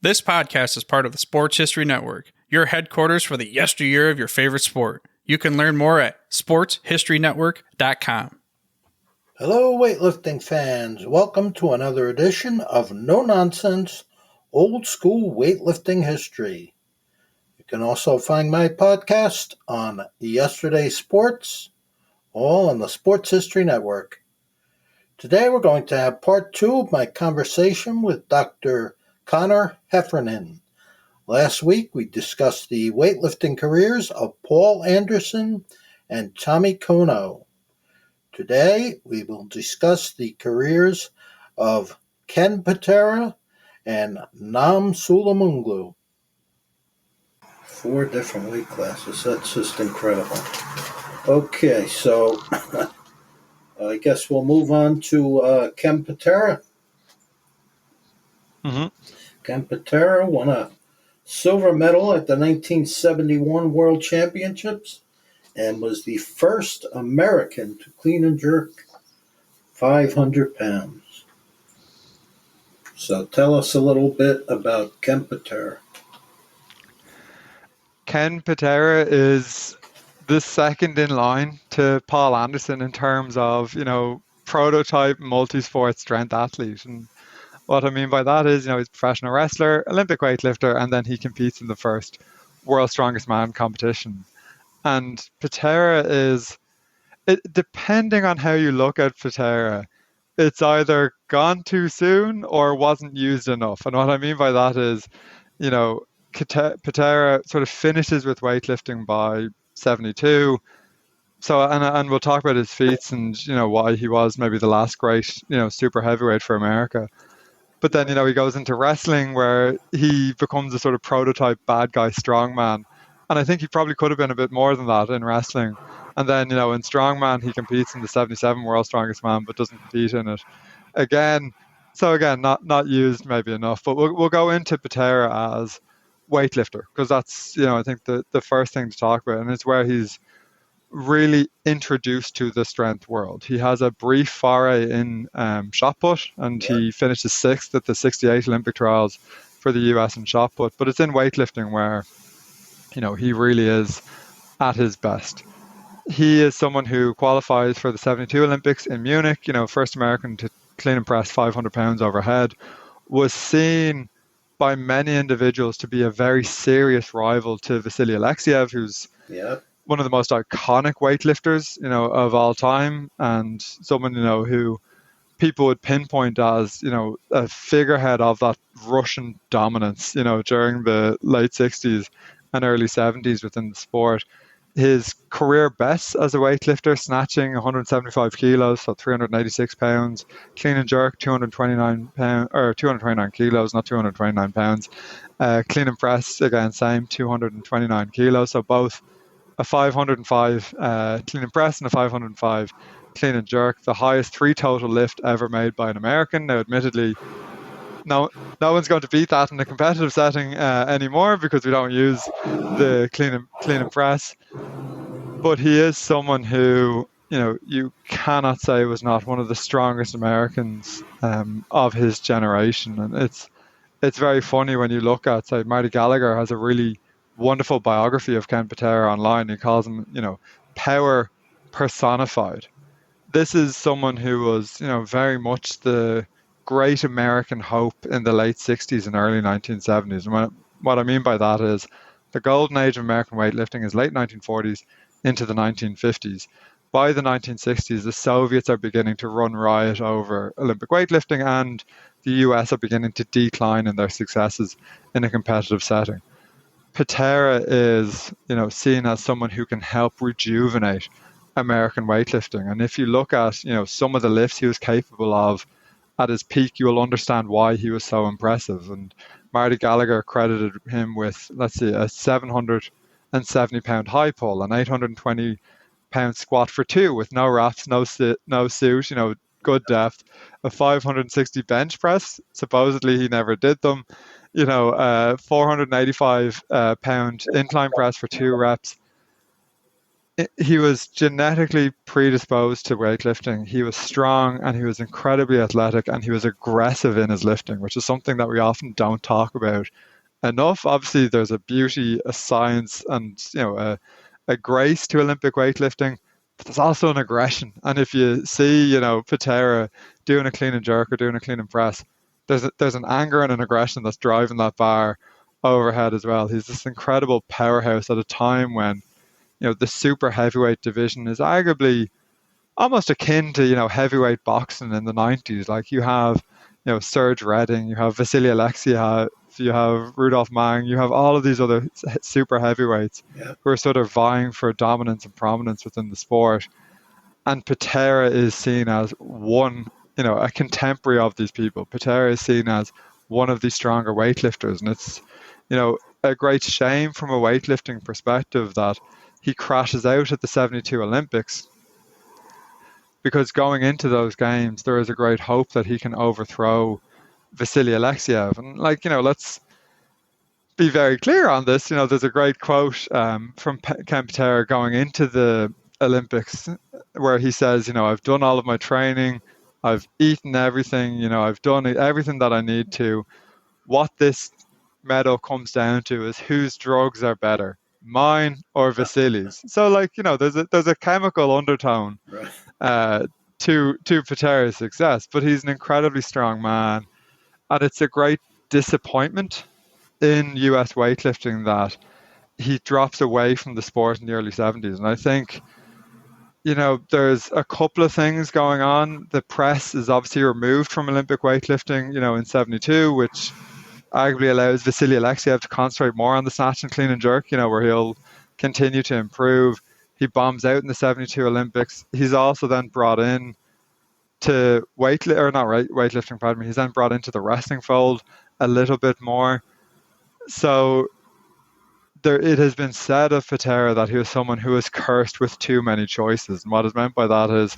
This podcast is part of the Sports History Network, your headquarters for the yesteryear of your favorite sport. You can learn more at sportshistorynetwork.com. Hello, weightlifting fans. Welcome to another edition of No Nonsense, Old School Weightlifting History. You can also find my podcast on Yesterday Sports, all on the Sports History Network. Today we're going to have part 2 of my conversation with Dr. Conor Heffernan. Last week we discussed the weightlifting careers of Paul Anderson and Tommy Kono. Today we will discuss the careers of Ken Patera and Naim Süleymanoğlu. 4 different weight classes. That's just incredible. Okay, so I guess we'll move on to Ken Patera. Ken Patera won a silver medal at the 1971 World Championships and was the first American to clean and jerk 500 pounds. So tell us a little bit about Ken Patera. Ken Patera is the second in line to Paul Anderson in terms of, prototype multi-sport strength athlete. And what I mean by that is, he's a professional wrestler, Olympic weightlifter, and then he competes in the first World's Strongest Man competition. And Patera depending on how you look at Patera, it's either gone too soon or wasn't used enough. And what I mean by that is, Patera sort of finishes with weightlifting by 72. So, and we'll talk about his feats and, why he was maybe the last great, super heavyweight for America. But then, he goes into wrestling where he becomes a sort of prototype bad guy strongman. And I think he probably could have been a bit more than that in wrestling. And then, in strongman, he competes in the 77 World's Strongest Man, but doesn't compete in it. Again, not used maybe enough. But we'll go into Patera as weightlifter, because that's, I think the first thing to talk about. And it's where he's really introduced to the strength world. He has a brief foray in shot put, and he finishes 6th at the 68 Olympic trials for the US in shot put. But it's in weightlifting where, he really is at his best. He is someone who qualifies for the 72 Olympics in Munich, first American to clean and press 500 pounds overhead, was seen by many individuals to be a very serious rival to Vasily Alekseyev, who's one of the most iconic weightlifters, of all time, and someone, who people would pinpoint as, a figurehead of that Russian dominance, during the late 60s and early 70s within the sport. His career best as a weightlifter, snatching 175 kilos, so 386 pounds, clean and jerk 229 kilos, not 229 pounds. Clean and press, again, same, 229 kilos, so both a 505 clean and press and a 505 clean and jerk, the highest 3 total lift ever made by an American. Now, admittedly, no one's going to beat that in a competitive setting anymore, because we don't use the clean and press. But he is someone who, you cannot say was not one of the strongest Americans of his generation. And it's very funny when you look at, say, Marty Gallagher has a really wonderful biography of Ken Patera online. He calls him, power personified. This is someone who was, very much the great American hope in the late 60s and early 1970s. And what I mean by that is the golden age of American weightlifting is late 1940s into the 1950s. By the 1960s, the Soviets are beginning to run riot over Olympic weightlifting, and the US are beginning to decline in their successes in a competitive setting. Patera is, seen as someone who can help rejuvenate American weightlifting. And if you look at, some of the lifts he was capable of at his peak, you will understand why he was so impressive. And Marty Gallagher credited him with, a 770-pound high pull, an 820-pound squat for 2 with no wraps, no suit, good depth, a 560 bench press. Supposedly he never did them. 485 pound incline press for 2 reps. he was genetically predisposed to weightlifting. He was strong and he was incredibly athletic and he was aggressive in his lifting, which is something that we often don't talk about enough. Obviously, there's a beauty, a science, and a grace to Olympic weightlifting, but there's also an aggression. And if you see, Patera doing a clean and jerk or doing a clean and press, there's an anger and an aggression that's driving that bar overhead as well. He's this incredible powerhouse at a time when the super heavyweight division is arguably almost akin to heavyweight boxing in the 90s. Like you have Serge Redding, you have Vasily Alekseyev, you have Rudolf Mang, you have all of these other super heavyweights who are sort of vying for dominance and prominence within the sport. And Patera is seen as one, a contemporary of these people. Patera is seen as one of the stronger weightlifters. And it's, a great shame from a weightlifting perspective that he crashes out at the 72 Olympics, because going into those games, there is a great hope that he can overthrow Vasily Alekseyev. And let's be very clear on this. There's a great quote from Ken Patera going into the Olympics where he says, I've done all of my training, I've eaten everything, I've done everything that I need to. What this medal comes down to is whose drugs are better, mine or Vasily's. So there's a chemical undertone to Patera's success, but he's an incredibly strong man, and it's a great disappointment in US weightlifting that he drops away from the sport in the early 70s. And I think there's a couple of things going on. The press is obviously removed from Olympic weightlifting in 72, which arguably allows Vasily Alekseyev to concentrate more on the snatch and clean and jerk, where he'll continue to improve. He bombs out in the 72 Olympics. He's also then brought in to weightlifting, pardon me. He's then brought into the wrestling fold a little bit more. So it has been said of Patera that he was someone who was cursed with too many choices. And what is meant by that is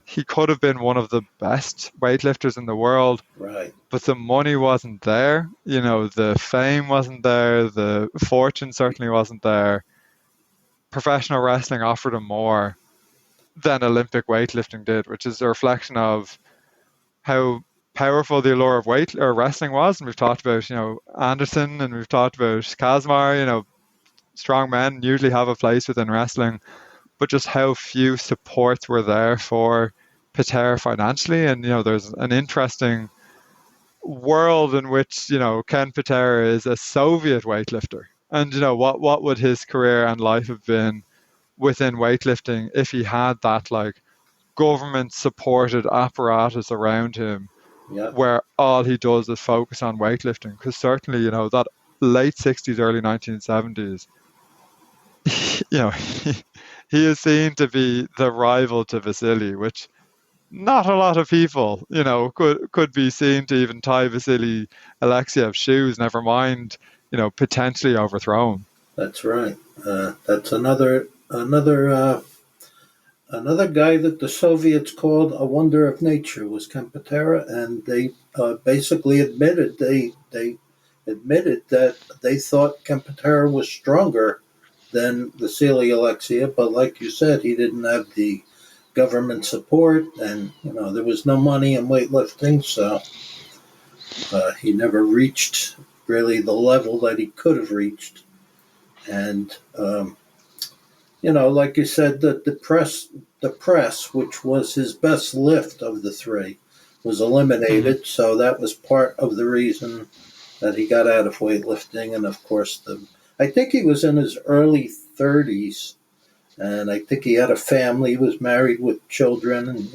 he could have been one of the best weightlifters in the world, right? But the money wasn't there. The fame wasn't there. The fortune certainly wasn't there. Professional wrestling offered him more than Olympic weightlifting did, which is a reflection of how powerful the allure of wrestling was. And we've talked about, Anderson, and we've talked about Kazmar. Strong men usually have a place within wrestling, but just how few supports were there for Patera financially. And, there's an interesting world in which, Ken Patera is a Soviet weightlifter. And, what would his career and life have been within weightlifting if he had that, government-supported apparatus around him where all he does is focus on weightlifting? Because certainly, that late 60s, early 1970s, he is seen to be the rival to Vasily, which not a lot of people, could be seen to even tie Vasily Alekseyev's shoes, never mind, potentially overthrow him. That's right. That's another guy that the Soviets called a wonder of nature was Ken Patera, and they basically admitted that they thought Ken Patera was stronger than Vasily Alekseyev, but like you said, he didn't have the government support, and there was no money in weightlifting, so he never reached really the level that he could have reached. And like you said, that the press, which was his best lift of the three, was eliminated. Mm-hmm. So that was part of the reason that he got out of weightlifting. And of course, I think he was in his early 30s, and I think he had a family. He was married with children, and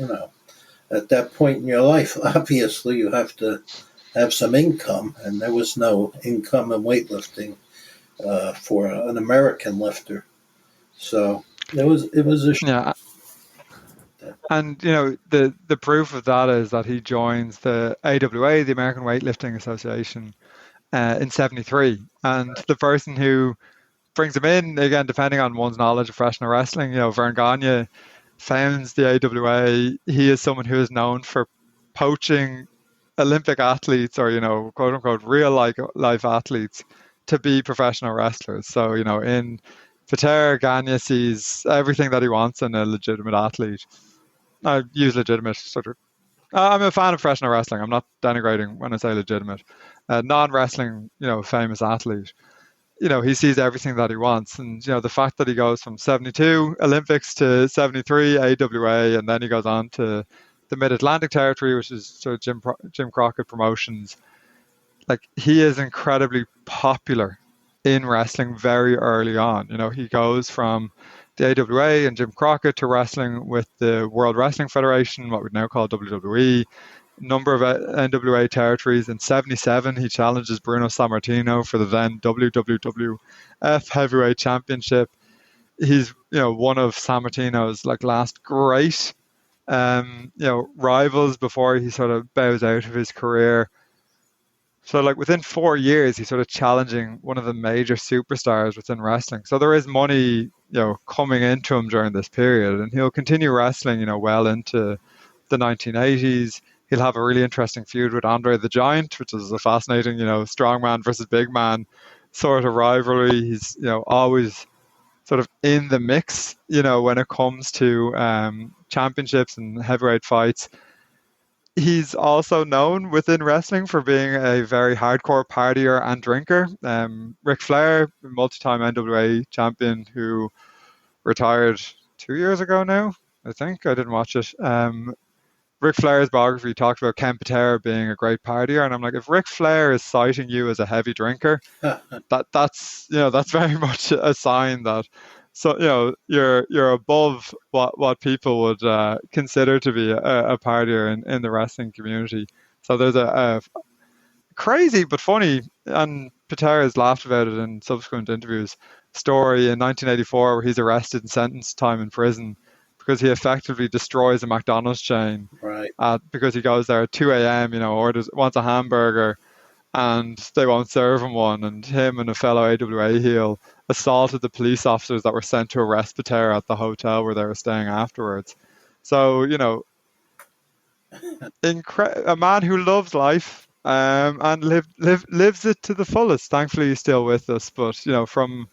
at that point in your life, obviously, you have to have some income, and there was no income in weightlifting for an American lifter. So it was a yeah. And the proof of that is that he joins the AWA, the American Weightlifting Association, in 73, and the person who brings him in, again, depending on one's knowledge of professional wrestling, Vern Gagne founds the AWA. He is someone who is known for poaching Olympic athletes or, quote unquote, real life athletes to be professional wrestlers. So, in Patera, Gagne sees everything that he wants in a legitimate athlete. I use legitimate sort of. I'm a fan of professional wrestling. I'm not denigrating when I say legitimate. Non-wrestling, famous athlete. He sees everything that he wants. And, the fact that he goes from 72 Olympics to 73 AWA, and then he goes on to the Mid-Atlantic territory, which is sort of Jim Crockett Promotions. Like, he is incredibly popular in wrestling very early on. He goes from the AWA and Jim Crockett to wrestling with the World Wrestling Federation, what we now call WWE, number of NWA territories. In 77, he challenges Bruno Sammartino for the then WWF Heavyweight Championship. He's, one of Sammartino's last great, rivals before he sort of bows out of his career. So within 4 years, he's sort of challenging one of the major superstars within wrestling. So there is money, coming into him during this period, and he'll continue wrestling, well into the 1980s. He'll have a really interesting feud with Andre the Giant, which is a fascinating, strong man versus big man sort of rivalry. He's, always sort of in the mix, when it comes to championships and heavyweight fights. He's also known within wrestling for being a very hardcore partier and drinker. Ric Flair, multi-time NWA champion who retired 2 years ago now, I think. I didn't watch it. Ric Flair's biography talked about Ken Patera being a great partier, and I'm like, if Ric Flair is citing you as a heavy drinker, that's very much a sign that you're above what people would consider to be a partier in the wrestling community. So there's a crazy but funny, and Patera has laughed about it in subsequent interviews, story in 1984 where he's arrested and sentenced to time in prison because he effectively destroys a McDonald's chain. Right. Because he goes there at 2 a.m., wants a hamburger, and they won't serve him one. And him and a fellow AWA heel assaulted the police officers that were sent to arrest Patera at the hotel where they were staying afterwards. So, a man who loves life and lives it to the fullest. Thankfully, he's still with us. But, from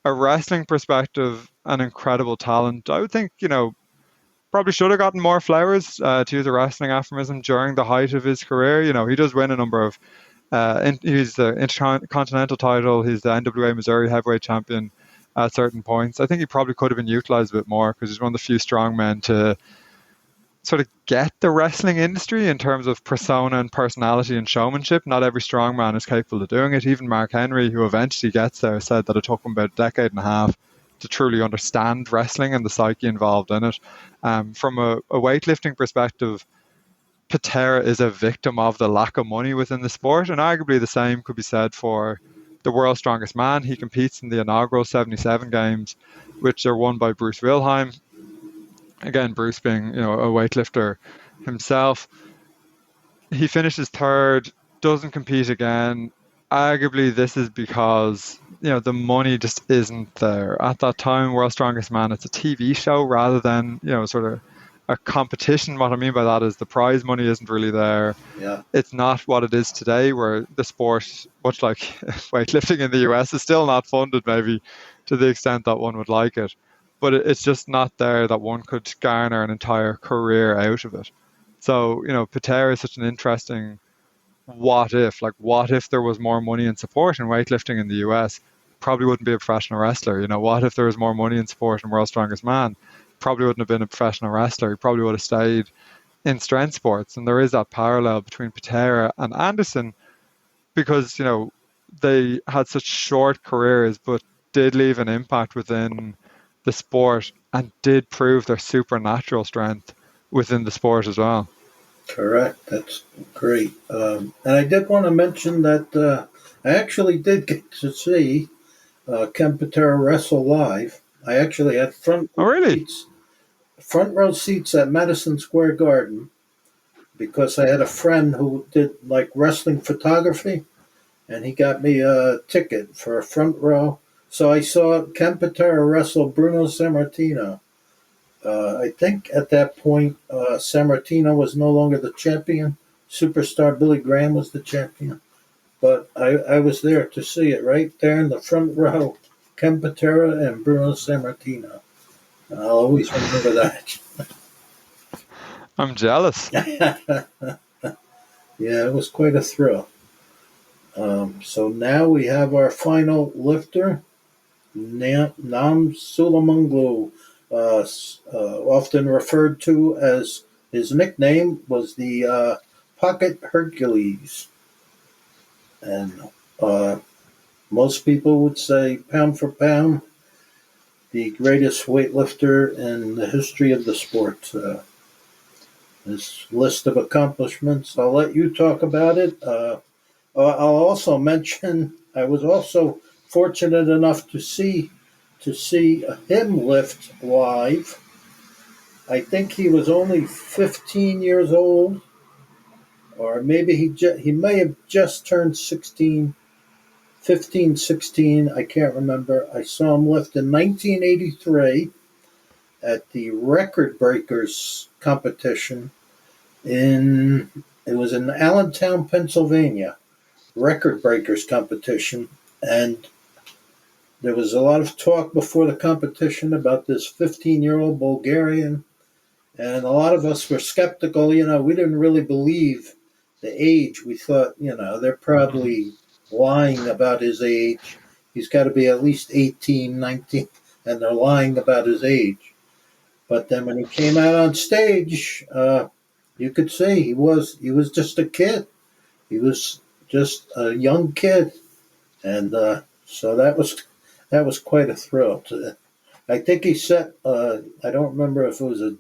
a wrestling perspective, an incredible talent. I would think, probably should have gotten more flowers, to use a wrestling euphemism, during the height of his career. He does win a number of, he's the Intercontinental title, he's the NWA Missouri heavyweight champion at certain points. I think he probably could have been utilized a bit more because he's one of the few strong men to sort of get the wrestling industry in terms of persona and personality and showmanship. Not every strongman is capable of doing it. Even Mark Henry, who eventually gets there, said that it took him about a decade and a half to truly understand wrestling and the psyche involved in it. From a weightlifting perspective, Patera is a victim of the lack of money within the sport, and arguably the same could be said for the world's strongest man. He competes in the inaugural 77 games, which are won by Bruce Wilhelm. Again, Bruce being, a weightlifter himself. He finishes third, doesn't compete again. Arguably, this is because, the money just isn't there. At that time, World's Strongest Man, it's a TV show rather than, sort of a competition. What I mean by that is the prize money isn't really there. Yeah. It's not what it is today, where the sport, much like weightlifting in the US, is still not funded maybe to the extent that one would like it. But it's just not there that one could garner an entire career out of it. So, Patera is such an interesting what if. What if there was more money and support in weightlifting in the US? Probably wouldn't be a professional wrestler. What if there was more money and support in World's Strongest Man? Probably wouldn't have been a professional wrestler. He probably would have stayed in strength sports. And there is that parallel between Patera and Anderson because, they had such short careers but did leave an impact within the sport and did prove their supernatural strength within the sport as well. Correct. That's great. And I did want to mention that I actually did get to see Ken Patera wrestle live. I actually had front row seats at Madison Square Garden because I had a friend who did wrestling photography, and he got me a ticket for a front row. So I saw Ken Patera wrestle Bruno Sammartino. I think at that point, Sammartino was no longer the champion. Superstar Billy Graham was the champion. But I was there to see it right there in the front row. Ken Patera and Bruno Sammartino. I'll always remember that. I'm jealous. Yeah, it was quite a thrill. So now we have our final lifter, Naim Süleymanoğlu, often referred to as his nickname was the Pocket Hercules. And most people would say, pound for pound, the greatest weightlifter in the history of the sport. This list of accomplishments, I'll let you talk about it. I'll also mention I was also fortunate enough to see him lift live. I think he was only 15 years old, or maybe he may have just turned 16, 15, 16. I can't remember. I saw him lift in 1983 at the Record Breakers competition it was in Allentown, Pennsylvania. Record Breakers competition, and there was a lot of talk before the competition about this 15-year-old Bulgarian, and a lot of us were skeptical. We didn't really believe the age. We thought, they're probably lying about his age. He's got to be at least 18, 19, and they're lying about his age. But then when he came out on stage, you could see he was just a kid. He was just a young kid, and so that was quite a thrill. I think he set I don't remember if it was a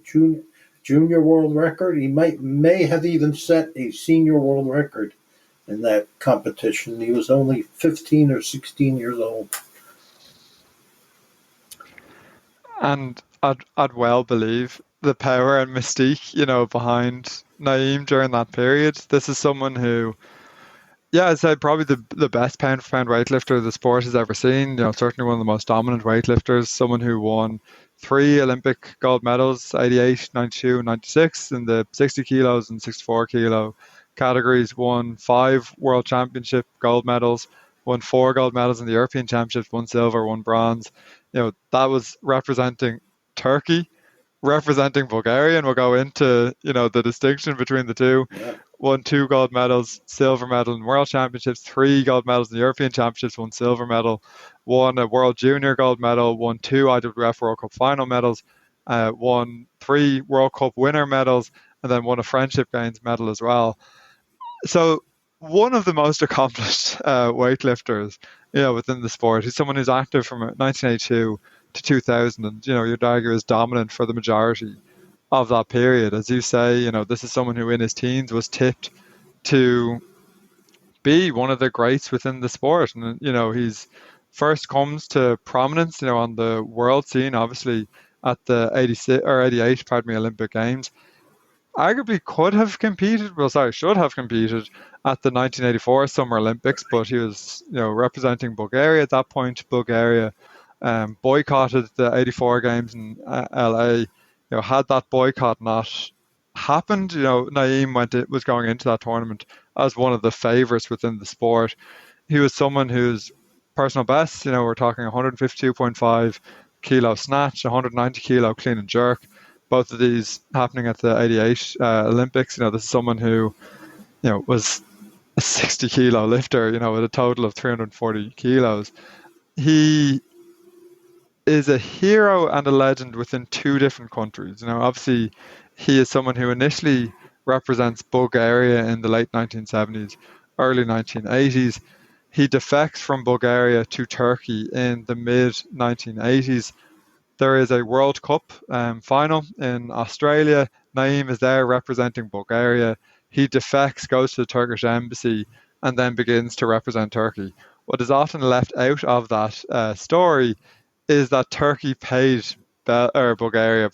junior world record. He may have even set a senior world record in that competition. He was only 15 or 16 years old. And I'd well believe the power and mystique, behind Naim during that period. This is someone who, I'd say probably the best pound for pound weightlifter the sport has ever seen. Certainly one of the most dominant weightlifters. Someone who won 3 Olympic gold medals, 88, 92, and 96 in the 60 kilos and 64 kilo categories. Won 5 World Championship gold medals. Won 4 gold medals in the European Championships. 1 silver, 1 bronze. That was representing Turkey, representing Bulgaria, and we'll go into the distinction between the two. Yeah. Won 2 gold medals, silver medal in World Championships, 3 gold medals in the European Championships, 1 silver medal, won a World Junior gold medal, won 2 IWF World Cup final medals, won 3 World Cup winner medals, and then won a Friendship Games medal as well. So one of the most accomplished weightlifters, within the sport. He's someone who's active from 1982 to 2000, and you'd argue is dominant for the majority of that period. As you say, this is someone who in his teens was tipped to be one of the greats within the sport, and he's first comes to prominence, on the world scene, obviously at the 86 or 88, Olympic Games. Arguably should have competed at the 1984 Summer Olympics, but he was, representing Bulgaria at that point. Bulgaria boycotted the 84 games in LA. Had that boycott not happened, Naim was going into that tournament as one of the favourites within the sport. He was someone whose personal best, we're talking 152.5 kilo snatch, 190 kilo clean and jerk. Both of these happening at the 88 Olympics. This is someone who, was a 60 kilo lifter, with a total of 340 kilos. He is a hero and a legend within 2 different countries. Obviously, he is someone who initially represents Bulgaria in the late 1970s, early 1980s. He defects from Bulgaria to Turkey in the mid 1980s. There is a World Cup final in Australia. Naim is there representing Bulgaria. He defects, goes to the Turkish embassy, and then begins to represent Turkey. What is often left out of that story is that Turkey paid Bulgaria,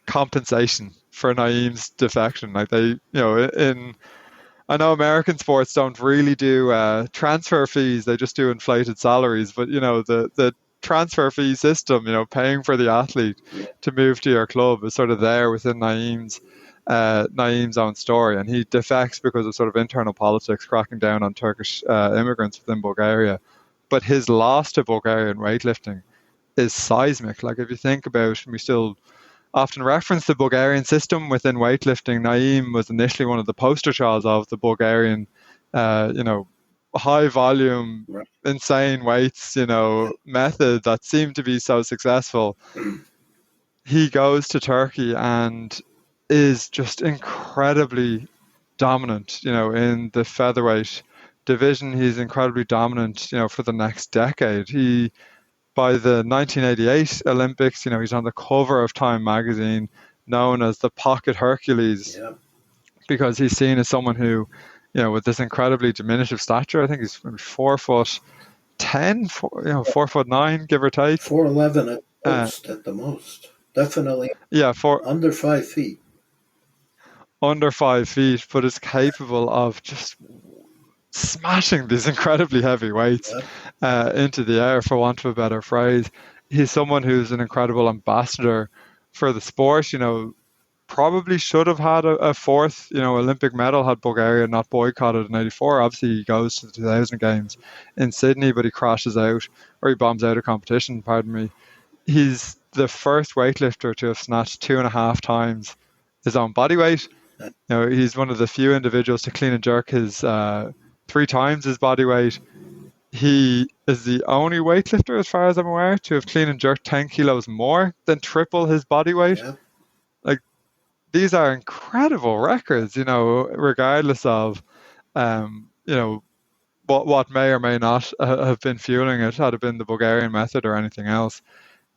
compensation for Naim's defection. Like they, I know American sports don't really do transfer fees; they just do inflated salaries. But the transfer fee system, paying for the athlete to move to your club is sort of there within Naim's own story, and he defects because of sort of internal politics cracking down on Turkish immigrants within Bulgaria. but his loss to Bulgarian weightlifting is seismic. Like if you think about, we still often reference the Bulgarian system within weightlifting. Naim was initially one of the poster childs of the Bulgarian, high volume, Right. insane weights, method that seemed to be so successful. He goes to Turkey and is just incredibly dominant, in the featherweight division. He's incredibly dominant, for the next decade. By the 1988 Olympics, he's on the cover of Time magazine, known as the Pocket Hercules, Yeah. because he's seen as someone who, with this incredibly diminutive stature. I think he's maybe 4'10", 4'9", give or take. 4'11" at the most. Definitely. Yeah, Under 5 feet. Under 5 feet, but is capable of just smashing these incredibly heavy weights into the air, for want of a better phrase. He's someone who's an incredible ambassador for the sport. Probably should have had a fourth, Olympic medal had Bulgaria not boycotted in '84. Obviously, he goes to the 2000 Games in Sydney, but he crashes out, or he bombs out of competition, pardon me. He's the first weightlifter to have snatched 2.5 times his own body weight. He's one of the few individuals to clean and jerk his 3 times his body weight. He is the only weightlifter, as far as I'm aware, to have clean and jerked 10 kilos more than triple his body weight. Yeah. Like, these are incredible records, regardless of, what may or may not have been fueling it, had it been the Bulgarian method or anything else.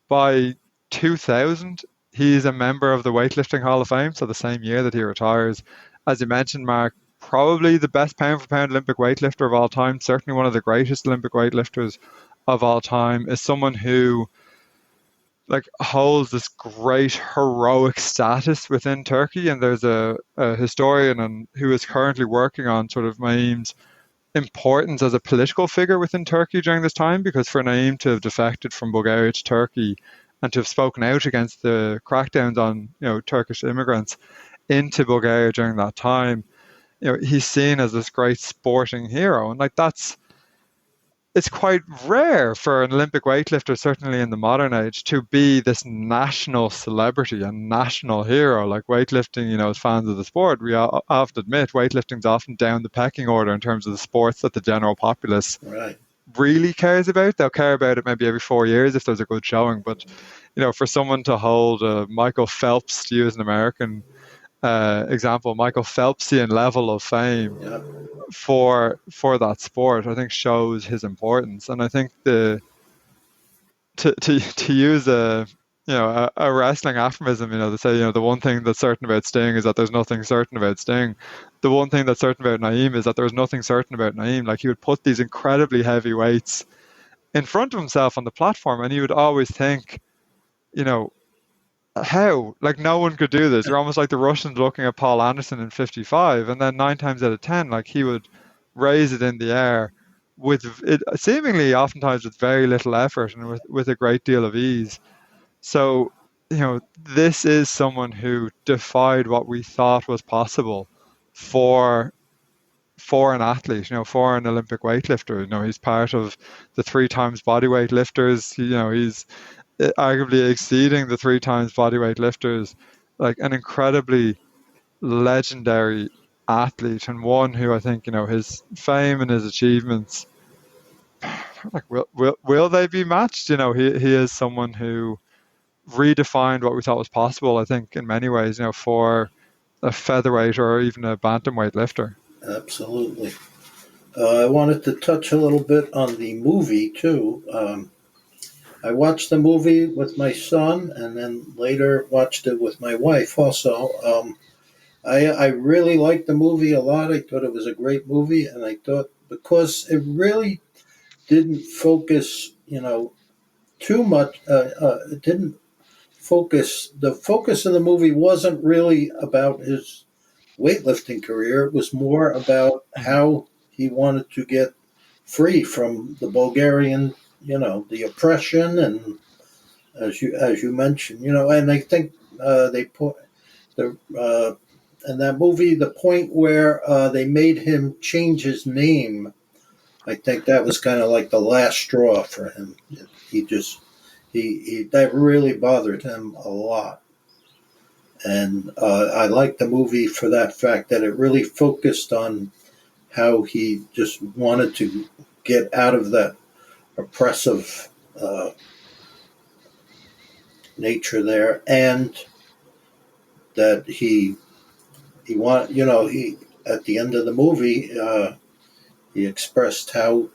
By 2000, he's a member of the Weightlifting Hall of Fame, so the same year that he retires. As you mentioned, Mark, probably the best pound-for-pound Olympic weightlifter of all time, certainly one of the greatest Olympic weightlifters of all time, is someone who holds this great heroic status within Turkey. And there's a historian who is currently working on sort of Naim's importance as a political figure within Turkey during this time, because for Naim to have defected from Bulgaria to Turkey and to have spoken out against the crackdowns on Turkish immigrants into Bulgaria during that time, he's seen as this great sporting hero. And it's quite rare for an Olympic weightlifter, certainly in the modern age, to be this national celebrity and national hero. Like weightlifting, as fans of the sport, we have to admit weightlifting's often down the pecking order in terms of the sports that the general populace really cares about. They'll care about it maybe every 4 years if there's a good showing. But, for someone to hold Michael Phelps, to use an American example, Michael Phelpsian level of fame for that sport, I think shows his importance. And I think to use a wrestling aphorism, to say, the one thing that's certain about Sting is that there's nothing certain about Sting. The one thing that's certain about Naim is that there's nothing certain about Naim. Like, he would put these incredibly heavy weights in front of himself on the platform, and he would always think, how? Like, no one could do this. You're almost like the Russians looking at Paul Anderson in 55, and then 9 times out of 10, he would raise it in the air with it seemingly oftentimes with very little effort and with a great deal of ease. So, this is someone who defied what we thought was possible for an athlete, for an Olympic weightlifter. He's part of the 3 times bodyweight lifters. He's arguably exceeding the 3 times bodyweight lifters, like an incredibly legendary athlete, and one who I think, his fame and his achievements, will they be matched? He is someone who redefined what we thought was possible, I think, in many ways, for a featherweight or even a bantamweight lifter. Absolutely. I wanted to touch a little bit on the movie too. I watched the movie with my son, and then later watched it with my wife also. I really liked the movie a lot. I thought it was a great movie, and I thought because it really didn't focus, too much. It didn't focus. The focus of the movie wasn't really about his weightlifting career. It was more about how he wanted to get free from the Bulgarian, the oppression, and as you mentioned, and I think they put the in that movie the point where they made him change his name I think that was kind of like the last straw for him. He just he that really bothered him a lot. And I like the movie for that fact that it really focused on how he just wanted to get out of that oppressive nature there, and that he want he at the end of the movie he expressed how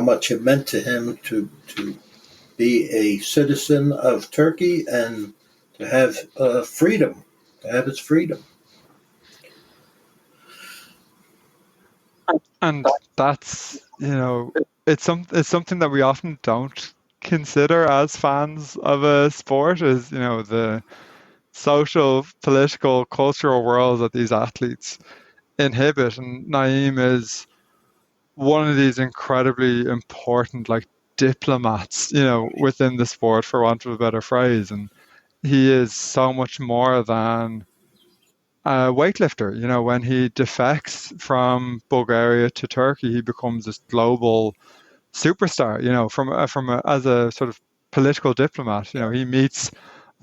much it meant to him to be a citizen of Turkey and to have freedom, to have his freedom. And that's, it's something that we often don't consider as fans of a sport, is, the social, political, cultural world that these athletes inhibit. And Naim is one of these incredibly important, like, diplomats, within the sport, for want of a better phrase. And he is so much more than a weightlifter. When he defects from Bulgaria to Turkey, he becomes this global superstar. As a sort of political diplomat. He meets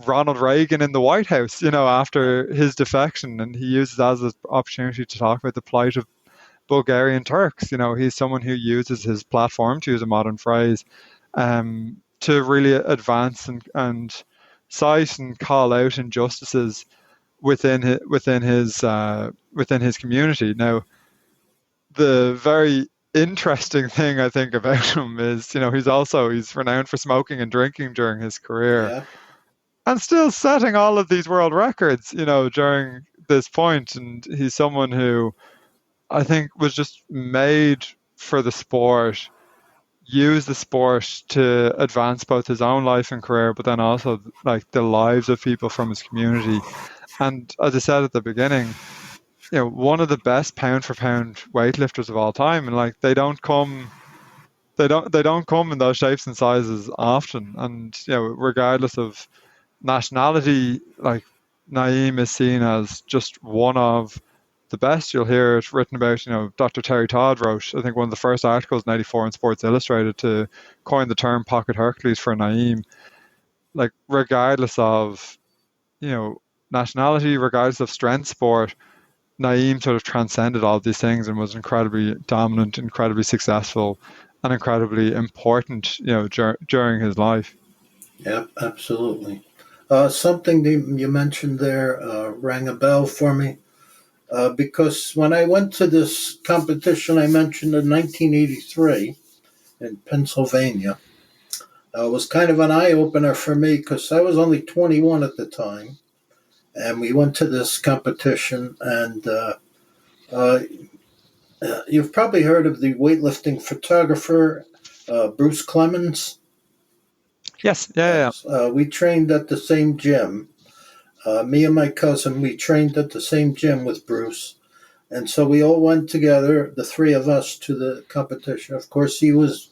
Ronald Reagan in the White House. After his defection, and he uses that as an opportunity to talk about the plight of Bulgarian Turks. He's someone who uses his platform, to use a modern phrase, to really advance and cite and call out injustices within his community. Now, the very interesting thing I think about him is, he's renowned for smoking and drinking during his career, Yeah. and still setting all of these world records, during this point. And he's someone who I think was just made for the sport, use the sport to advance both his own life and career, but then also like the lives of people from his community. And as I said at the beginning, one of the best pound for pound weightlifters of all time. And like, they don't come in those shapes and sizes often. And regardless of nationality, like, Naim is seen as just one of the best. You'll hear it written about, Dr. Terry Todd wrote, I think, one of the first articles in '84 in Sports Illustrated to coin the term pocket Hercules for Naim. Like, regardless of, nationality, regardless of strength sport, Naim sort of transcended all of these things and was incredibly dominant, incredibly successful, and incredibly important, during his life. Yep, absolutely. Something that you mentioned there rang a bell for me because when I went to this competition I mentioned in 1983 in Pennsylvania, it was kind of an eye-opener for me because I was only 21 at the time, and we went to this competition, and you've probably heard of the weightlifting photographer Bruce Clemens. Yes, yeah. We trained at the same gym. Me and my cousin, we trained at the same gym with Bruce. And so we all went together, the three of us, to the competition. Of course, he was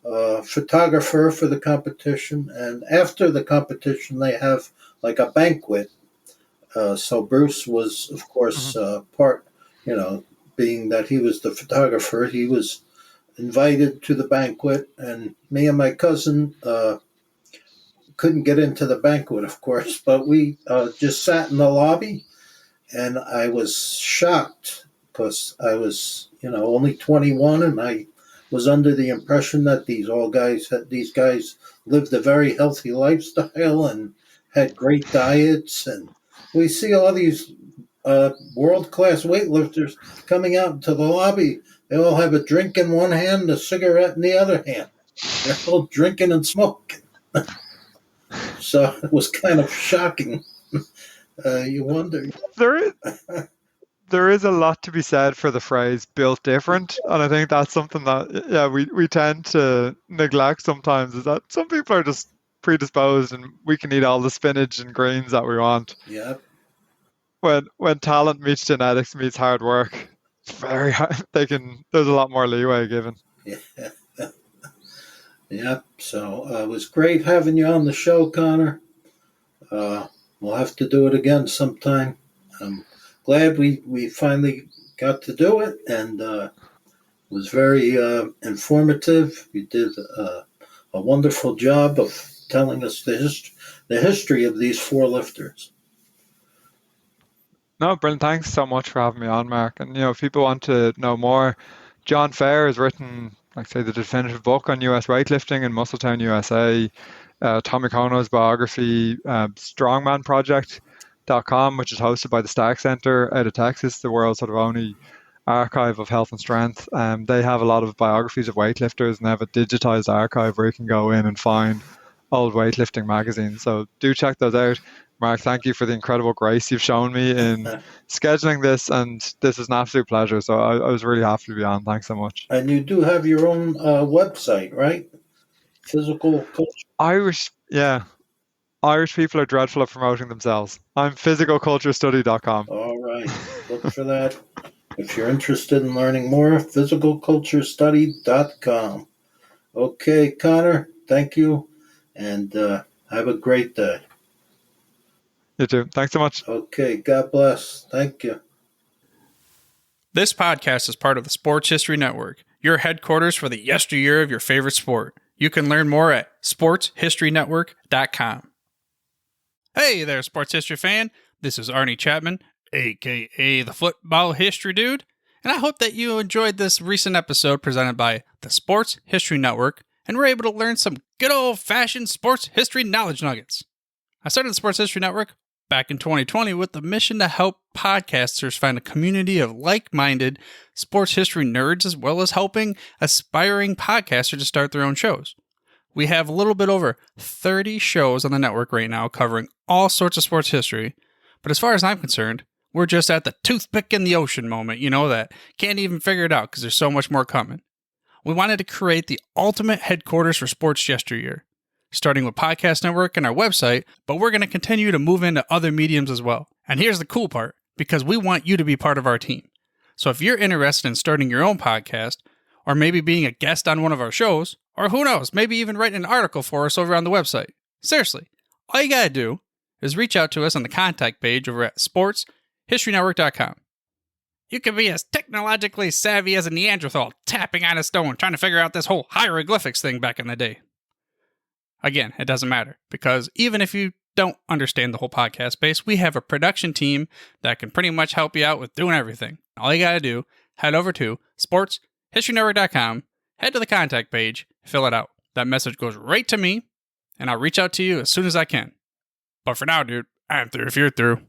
a photographer for the competition. And after the competition, they have like a banquet. So Bruce was, of course, part, being that he was the photographer, he was invited to the banquet. And me and my cousin couldn't get into the banquet, of course, but we just sat in the lobby, and I was shocked because I was, only 21, and I was under the impression that these guys lived a very healthy lifestyle and had great diets, and we see all these world-class weightlifters coming out into the lobby. They all have a drink in one hand, a cigarette in the other hand. They're all drinking and smoking. So it was kind of shocking. You wonder. There is a lot to be said for the phrase "built different," and I think that's something that we tend to neglect sometimes. Is that some people are just predisposed, and we can eat all the spinach and greens that we want. Yeah. When talent meets genetics meets hard work, very hard. There's a lot more leeway given. Yeah. Yep. So it was great having you on the show, Connor. We'll have to do it again sometime. I'm glad we finally got to do it, and was very informative. You did a wonderful job of telling us the history of these four lifters. No, brilliant. Thanks so much for having me on, Mark. And, if people want to know more, John Fair has written, like say, the definitive book on US weightlifting in Muscletown, USA. Tommy Kono's biography, strongmanproject.com, which is hosted by the Stark Center out of Texas, the world's sort of only archive of health and strength. They have a lot of biographies of weightlifters, and they have a digitized archive where you can go in and find old weightlifting magazines. So do check those out. Mark, thank you for the incredible grace you've shown me in scheduling this, and this is an absolute pleasure. So I was really happy to be on. Thanks so much. And you do have your own website, right? Physical culture. Irish people are dreadful at promoting themselves. I'm physicalculturestudy.com. All right. Look for that. If you're interested in learning more, physicalculturestudy.com. Okay, Conor, thank you, and have a great day. You too. Thanks so much. Okay, God bless. Thank you. This podcast is part of the Sports History Network, your headquarters for the yesteryear of your favorite sport. You can learn more at sportshistorynetwork.com. Hey there, sports history fan. This is Arnie Chapman, a.k.a. the Football History Dude, and I hope that you enjoyed this recent episode presented by the Sports History Network and were able to learn some good old-fashioned sports history knowledge nuggets. I started the Sports History Network back in 2020 with the mission to help podcasters find a community of like-minded sports history nerds, as well as helping aspiring podcasters to start their own shows. We have a little bit over 30 shows on the network right now covering all sorts of sports history, but as far as I'm concerned, we're just at the toothpick in the ocean moment, that can't even figure it out because there's so much more coming. We wanted to create the ultimate headquarters for sports yesteryear, starting with Podcast Network and our website, but we're going to continue to move into other mediums as well. And here's the cool part, because we want you to be part of our team. So if you're interested in starting your own podcast, or maybe being a guest on one of our shows, or who knows, maybe even writing an article for us over on the website. Seriously, all you got to do is reach out to us on the contact page over at sportshistorynetwork.com. You can be as technologically savvy as a Neanderthal tapping on a stone trying to figure out this whole hieroglyphics thing back in the day. Again, it doesn't matter, because even if you don't understand the whole podcast space, we have a production team that can pretty much help you out with doing everything. All you got to do, head over to sportshistorynetwork.com, head to the contact page, fill it out. That message goes right to me, and I'll reach out to you as soon as I can. But for now, dude, I'm through if you're through.